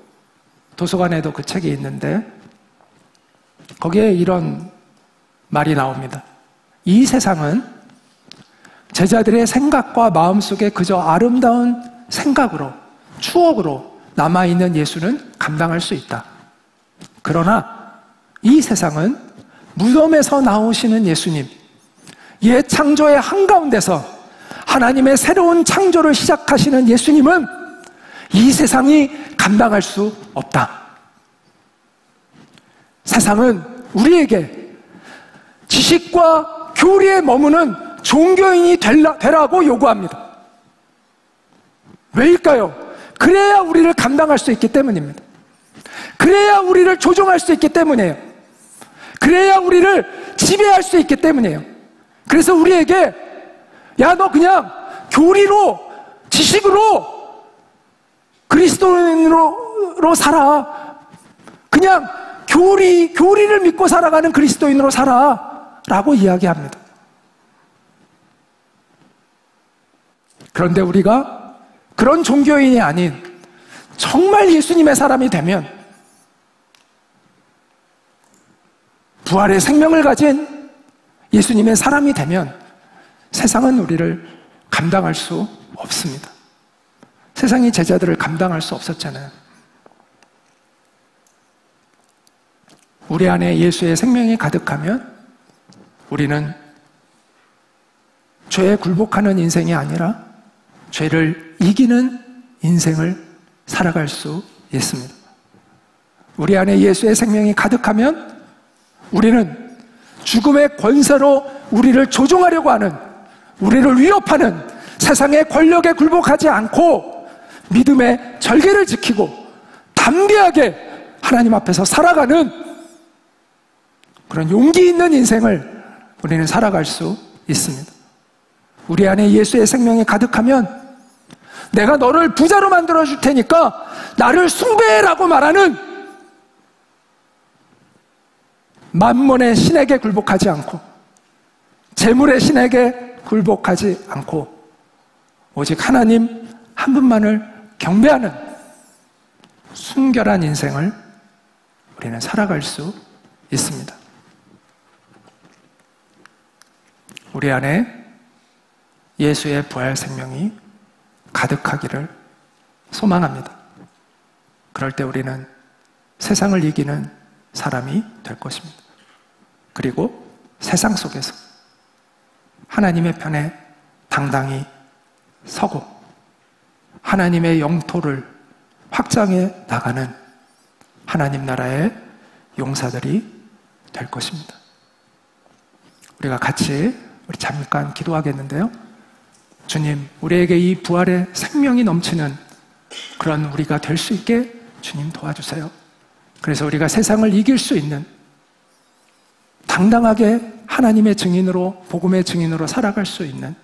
도서관에도 그 책이 있는데 거기에 이런 말이 나옵니다. 이 세상은 제자들의 생각과 마음 속에 그저 아름다운 생각으로, 추억으로 남아있는 예수는 감당할 수 있다. 그러나 이 세상은 무덤에서 나오시는 예수님, 옛 창조의 한가운데서 하나님의 새로운 창조를 시작하시는 예수님은 이 세상이 감당할 수 없다. 세상은 우리에게 지식과 교리에 머무는 종교인이 되라고 요구합니다. 왜일까요? 그래야 우리를 감당할 수 있기 때문입니다. 그래야 우리를 조종할 수 있기 때문이에요. 그래야 우리를 지배할 수 있기 때문이에요. 그래서 우리에게 야, 너 그냥 교리로, 지식으로, 그리스도인으로 살아. 그냥 교리를 믿고 살아가는 그리스도인으로 살아. 라고 이야기합니다. 그런데 우리가 그런 종교인이 아닌 정말 예수님의 사람이 되면, 부활의 생명을 가진 예수님의 사람이 되면 세상은 우리를 감당할 수 없습니다. 세상이 제자들을 감당할 수 없었잖아요. 우리 안에 예수의 생명이 가득하면 우리는 죄에 굴복하는 인생이 아니라 죄를 이기는 인생을 살아갈 수 있습니다. 우리 안에 예수의 생명이 가득하면 우리는 죽음의 권세로 우리를 조종하려고 하는, 우리를 위협하는 세상의 권력에 굴복하지 않고 믿음의 절개를 지키고 담대하게 하나님 앞에서 살아가는 그런 용기 있는 인생을 우리는 살아갈 수 있습니다. 우리 안에 예수의 생명이 가득하면 내가 너를 부자로 만들어 줄 테니까 나를 숭배라고 말하는 만몬의 신에게 굴복하지 않고 재물의 신에게 굴복하지 않고 오직 하나님 한 분만을 경배하는 순결한 인생을 우리는 살아갈 수 있습니다. 우리 안에 예수의 부활 생명이 가득하기를 소망합니다. 그럴 때 우리는 세상을 이기는 사람이 될 것입니다. 그리고 세상 속에서 하나님의 편에 당당히 서고 하나님의 영토를 확장해 나가는 하나님 나라의 용사들이 될 것입니다. 우리가 같이 우리 잠깐 기도하겠는데요. 주님, 우리에게 이 부활의 생명이 넘치는 그런 우리가 될 수 있게 주님 도와주세요. 그래서 우리가 세상을 이길 수 있는 당당하게 하나님의 증인으로, 복음의 증인으로 살아갈 수 있는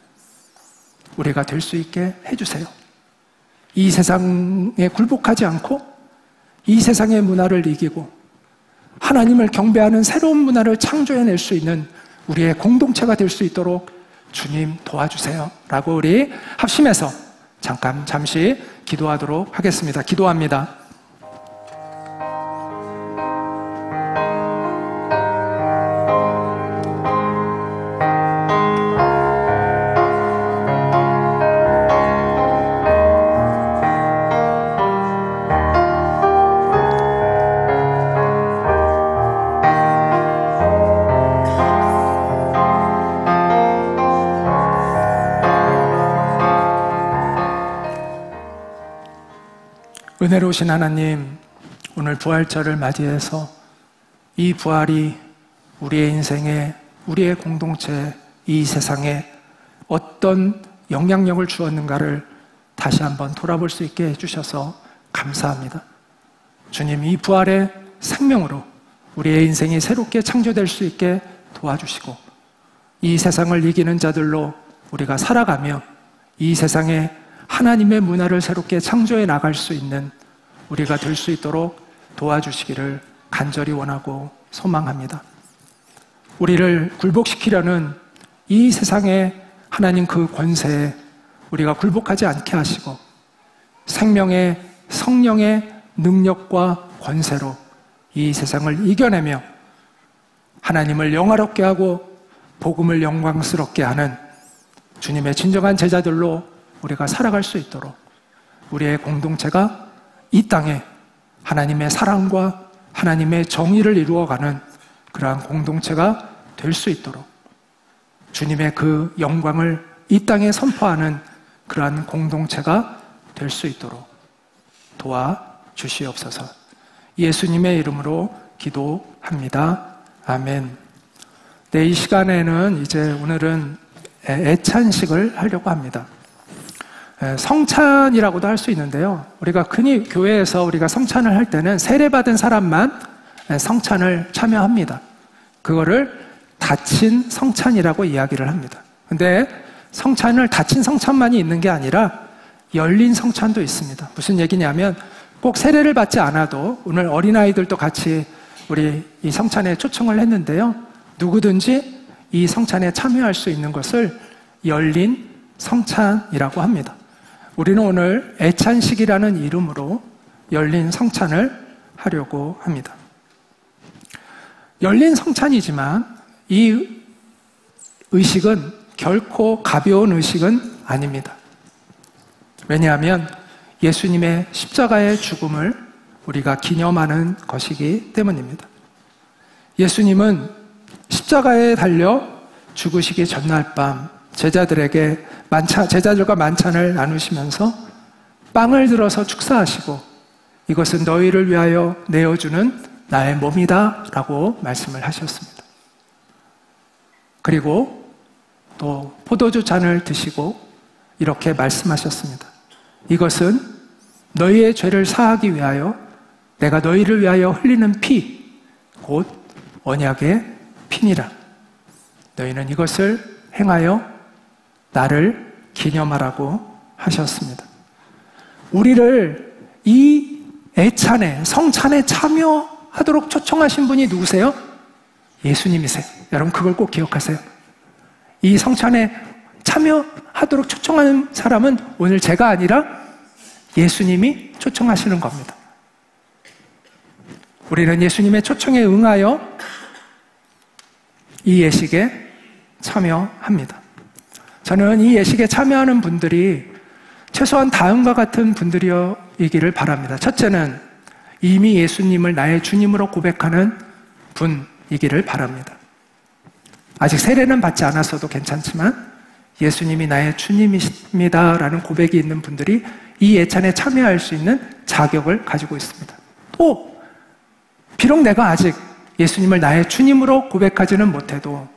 우리가 될 수 있게 해주세요. 이 세상에 굴복하지 않고 이 세상의 문화를 이기고 하나님을 경배하는 새로운 문화를 창조해낼 수 있는 우리의 공동체가 될 수 있도록 주님 도와주세요 라고 우리 합심해서 잠시 기도하도록 하겠습니다. 기도합니다. 은혜로우신 하나님, 오늘 부활절을 맞이해서 이 부활이 우리의 인생에, 우리의 공동체, 이 세상에 어떤 영향력을 주었는가를 다시 한번 돌아볼 수 있게 해주셔서 감사합니다. 주님, 이 부활의 생명으로 우리의 인생이 새롭게 창조될 수 있게 도와주시고 이 세상을 이기는 자들로 우리가 살아가며 이 세상에 하나님의 문화를 새롭게 창조해 나갈 수 있는 우리가 될 수 있도록 도와주시기를 간절히 원하고 소망합니다. 우리를 굴복시키려는 이 세상의 하나님 그 권세에 우리가 굴복하지 않게 하시고 생명의 성령의 능력과 권세로 이 세상을 이겨내며 하나님을 영화롭게 하고 복음을 영광스럽게 하는 주님의 진정한 제자들로 우리가 살아갈 수 있도록 우리의 공동체가 이 땅에 하나님의 사랑과 하나님의 정의를 이루어가는 그러한 공동체가 될 수 있도록 주님의 그 영광을 이 땅에 선포하는 그러한 공동체가 될 수 있도록 도와주시옵소서. 예수님의 이름으로 기도합니다. 아멘. 네, 이 시간에는 이제 오늘은 애찬식을 하려고 합니다. 성찬이라고도 할 수 있는데요. 우리가 흔히 교회에서 우리가 성찬을 할 때는 세례받은 사람만 성찬을 참여합니다. 그거를 닫힌 성찬이라고 이야기를 합니다. 근데 성찬을 닫힌 성찬만이 있는 게 아니라 열린 성찬도 있습니다. 무슨 얘기냐면 꼭 세례를 받지 않아도 오늘 어린아이들도 같이 우리 이 성찬에 초청을 했는데요. 누구든지 이 성찬에 참여할 수 있는 것을 열린 성찬이라고 합니다. 우리는 오늘 애찬식이라는 이름으로 열린 성찬을 하려고 합니다. 열린 성찬이지만 이 의식은 결코 가벼운 의식은 아닙니다. 왜냐하면 예수님의 십자가의 죽음을 우리가 기념하는 것이기 때문입니다. 예수님은 십자가에 달려 죽으시기 전날 밤 제자들과 만찬을 나누시면서 빵을 들어서 축사하시고 이것은 너희를 위하여 내어주는 나의 몸이다 라고 말씀을 하셨습니다. 그리고 또 포도주 잔을 드시고 이렇게 말씀하셨습니다. 이것은 너희의 죄를 사하기 위하여 내가 너희를 위하여 흘리는 피, 곧 언약의 피니라. 너희는 이것을 행하여 나를 기념하라고 하셨습니다. 우리를 이 애찬에, 성찬에 참여하도록 초청하신 분이 누구세요? 예수님이세요. 여러분 그걸 꼭 기억하세요. 이 성찬에 참여하도록 초청하는 사람은 오늘 제가 아니라 예수님이 초청하시는 겁니다. 우리는 예수님의 초청에 응하여 이 예식에 참여합니다. 저는 이 예식에 참여하는 분들이 최소한 다음과 같은 분들이기를 바랍니다. 첫째는 이미 예수님을 나의 주님으로 고백하는 분이기를 바랍니다. 아직 세례는 받지 않았어도 괜찮지만 예수님이 나의 주님이십니다 라는 고백이 있는 분들이 이 예찬에 참여할 수 있는 자격을 가지고 있습니다. 또 비록 내가 아직 예수님을 나의 주님으로 고백하지는 못해도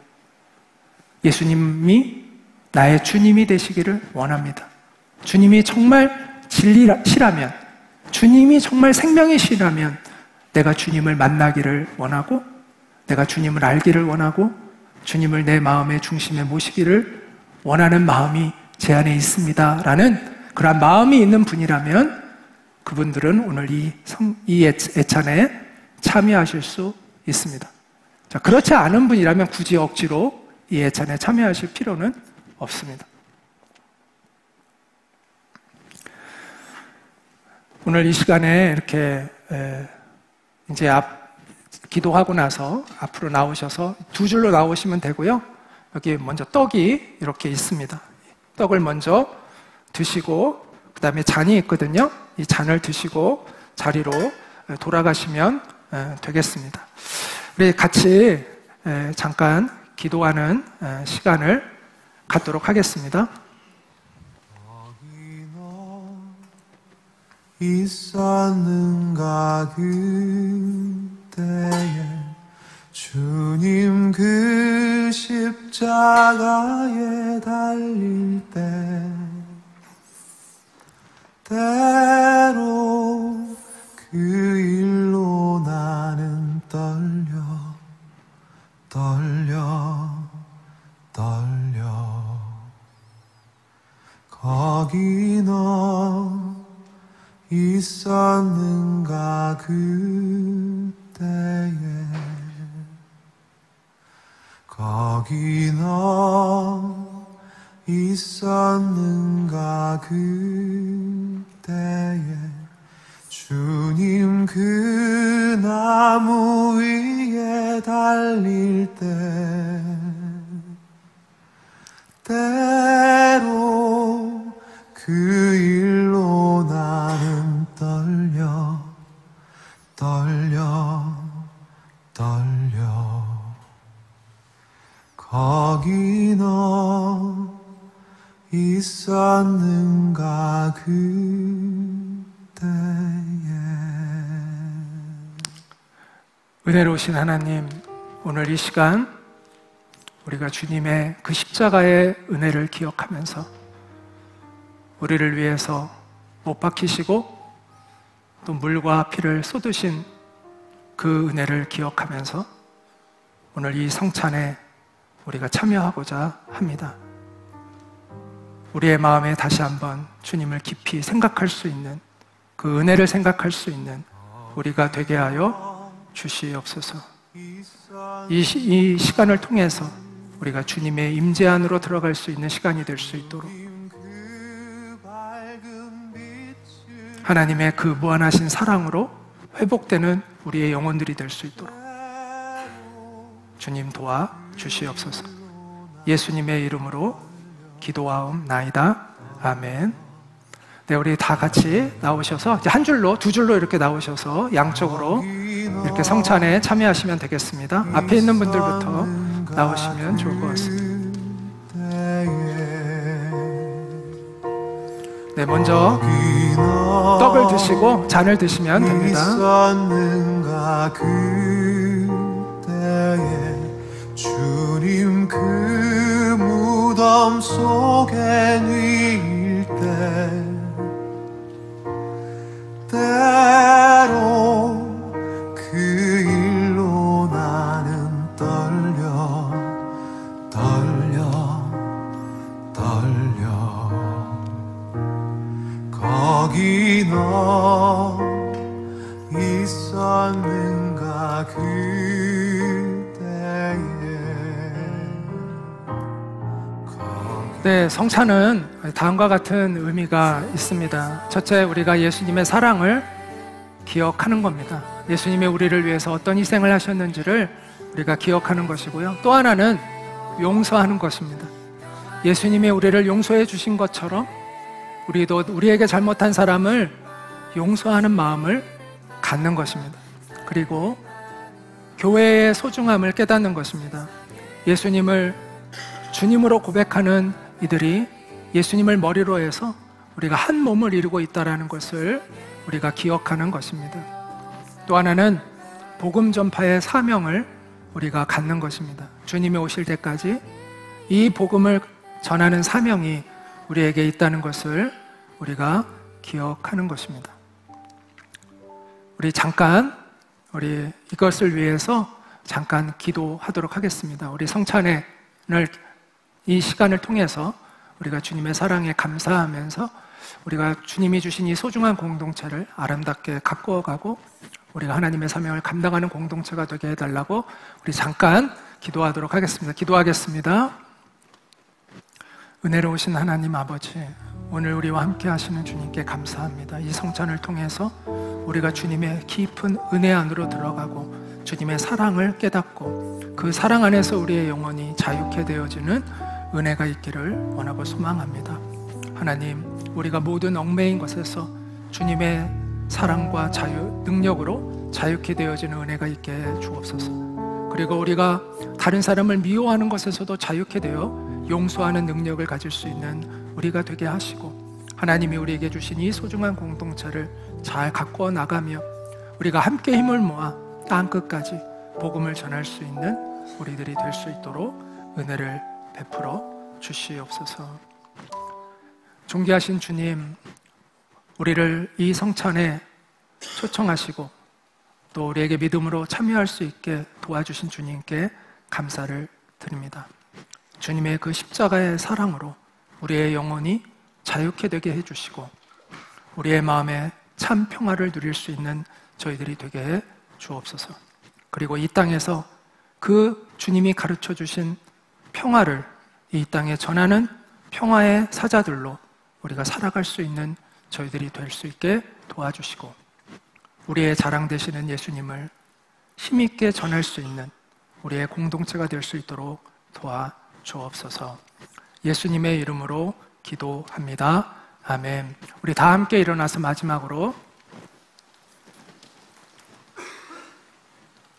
예수님이 나의 주님이 되시기를 원합니다. 주님이 정말 진리시라면, 주님이 정말 생명이시라면 내가 주님을 만나기를 원하고 내가 주님을 알기를 원하고 주님을 내 마음의 중심에 모시기를 원하는 마음이 제 안에 있습니다 라는 그러한 마음이 있는 분이라면 그분들은 오늘 이 애찬에 참여하실 수 있습니다. 자, 그렇지 않은 분이라면 굳이 억지로 이 애찬에 참여하실 필요는 없습니다. 오늘 이 시간에 이렇게 이제 기도하고 나서 앞으로 나오셔서 두 줄로 나오시면 되고요. 여기 먼저 떡이 이렇게 있습니다. 떡을 먼저 드시고 그 다음에 잔이 있거든요. 이 잔을 드시고 자리로 돌아가시면 되겠습니다. 우리 같이 잠깐 기도하는 시간을 갖도록 하겠습니다. 있었는가 그때에 주님 그 십자가에 달릴 때 때로 그 일로 나는 떨려 거기 너 있었는가 그때에 거기 너 있었는가 그때에 주님 그 나무 위에 달릴 때 때로 그 일로 나는 떨려 거기 너 있었는가 그때에. 은혜로우신 하나님, 오늘 이 시간 우리가 주님의 그 십자가의 은혜를 기억하면서 우리를 위해서 못 박히시고 또 물과 피를 쏟으신 그 은혜를 기억하면서 오늘 이 성찬에 우리가 참여하고자 합니다. 우리의 마음에 다시 한번 주님을 깊이 생각할 수 있는 그 은혜를 생각할 수 있는 우리가 되게 하여 주시옵소서. 이 시간을 통해서 우리가 주님의 임재 안으로 들어갈 수 있는 시간이 될 수 있도록 하나님의 그 무한하신 사랑으로 회복되는 우리의 영혼들이 될 수 있도록 주님 도와 주시옵소서. 예수님의 이름으로 기도하옵나이다. 아멘. 네, 우리 다 같이 나오셔서 이제 한 줄로, 두 줄로 이렇게 나오셔서 양쪽으로 이렇게 성찬에 참여하시면 되겠습니다. 앞에 있는 분들부터 나오시면 좋을 것 같습니다. 네, 먼저 떡을 드시고 잔을 드시면 됩니다. 있었는가 그때에 주님 그 무덤 속에 누일 때 때로 그 일로 나는 떨려 거기 너 있었는가 그때에. 네, 성찬은 다음과 같은 의미가 있습니다. 첫째, 우리가 예수님의 사랑을 기억하는 겁니다. 예수님이 우리를 위해서 어떤 희생을 하셨는지를 우리가 기억하는 것이고요. 또 하나는 용서하는 것입니다. 예수님이 우리를 용서해 주신 것처럼 우리도 우리에게 잘못한 사람을 용서하는 마음을 갖는 것입니다. 그리고 교회의 소중함을 깨닫는 것입니다. 예수님을 주님으로 고백하는 이들이 예수님을 머리로 해서 우리가 한 몸을 이루고 있다는 것을 우리가 기억하는 것입니다. 또 하나는 복음 전파의 사명을 우리가 갖는 것입니다. 주님이 오실 때까지 이 복음을 전하는 사명이 우리에게 있다는 것을 우리가 기억하는 것입니다. 우리 이것을 위해서 잠깐 기도하도록 하겠습니다. 우리 성찬을 이 시간을 통해서 우리가 주님의 사랑에 감사하면서 우리가 주님이 주신 이 소중한 공동체를 아름답게 가꾸어가고 우리가 하나님의 사명을 감당하는 공동체가 되게 해달라고 우리 잠깐 기도하도록 하겠습니다. 기도하겠습니다. 은혜로우신 하나님 아버지, 오늘 우리와 함께 하시는 주님께 감사합니다. 이 성찬을 통해서 우리가 주님의 깊은 은혜 안으로 들어가고 주님의 사랑을 깨닫고 그 사랑 안에서 우리의 영혼이 자유케 되어지는 은혜가 있기를 원하고 소망합니다. 하나님, 우리가 모든 얽매인 것에서 주님의 사랑과 자유, 능력으로 자유케 되어지는 은혜가 있게 해 주옵소서. 그리고 우리가 다른 사람을 미워하는 것에서도 자유케 되어 용서하는 능력을 가질 수 있는 우리가 되게 하시고, 하나님이 우리에게 주신 이 소중한 공동체를 잘 가꾸어 나가며 우리가 함께 힘을 모아 땅끝까지 복음을 전할 수 있는 우리들이 될 수 있도록 은혜를 베풀어 주시옵소서. 존귀하신 주님, 우리를 이 성찬에 초청하시고 또 우리에게 믿음으로 참여할 수 있게 도와주신 주님께 감사를 드립니다. 주님의 그 십자가의 사랑으로 우리의 영혼이 자유케 되게 해주시고 우리의 마음에 참 평화를 누릴 수 있는 저희들이 되게 해 주옵소서. 그리고 이 땅에서 그 주님이 가르쳐 주신 평화를 이 땅에 전하는 평화의 사자들로 우리가 살아갈 수 있는 저희들이 될 수 있게 도와주시고 우리의 자랑 되시는 예수님을 힘있게 전할 수 있는 우리의 공동체가 될 수 있도록 도와주옵소서. 예수님의 이름으로 기도합니다. 아멘. 우리 다 함께 일어나서 마지막으로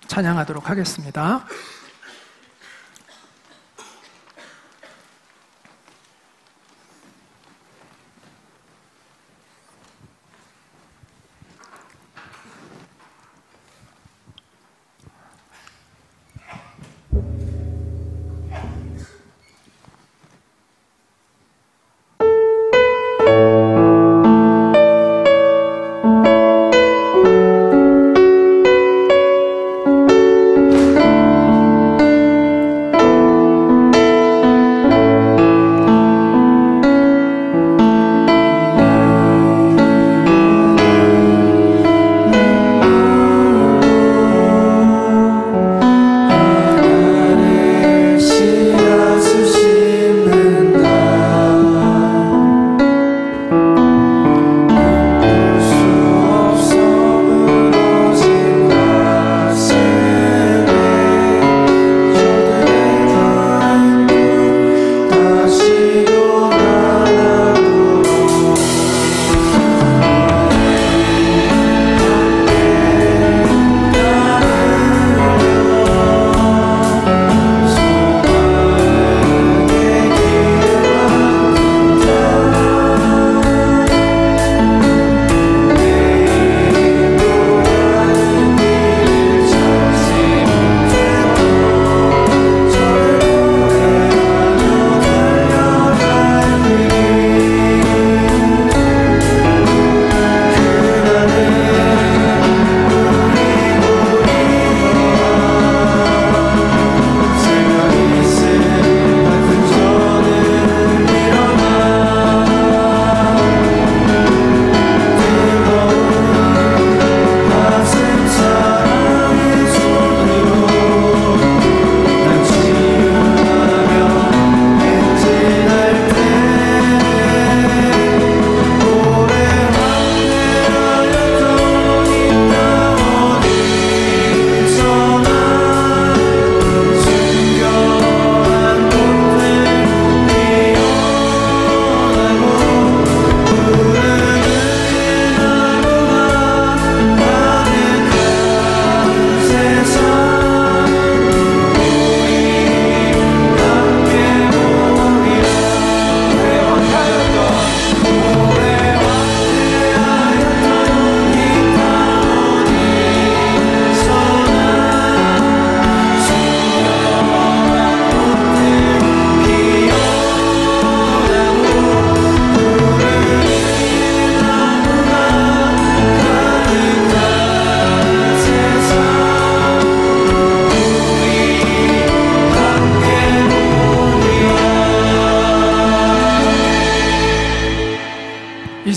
찬양하도록 하겠습니다.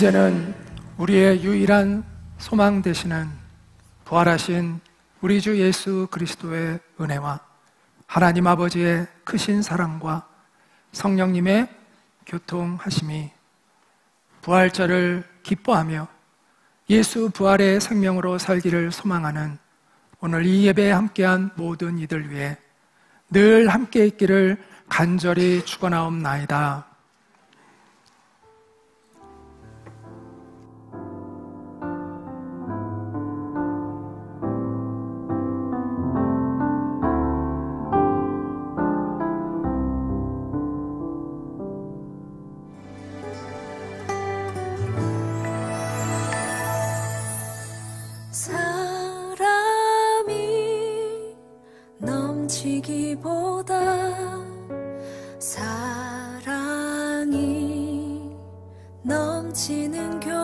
이제는 우리의 유일한 소망 되시는 부활하신 우리 주 예수 그리스도의 은혜와 하나님 아버지의 크신 사랑과 성령님의 교통하심이 부활절을 기뻐하며 예수 부활의 생명으로 살기를 소망하는 오늘 이 예배에 함께한 모든 이들 위해 늘 함께 있기를 간절히 축원하옵나이다. 사람이 넘치기보다 사랑이 넘치는 교회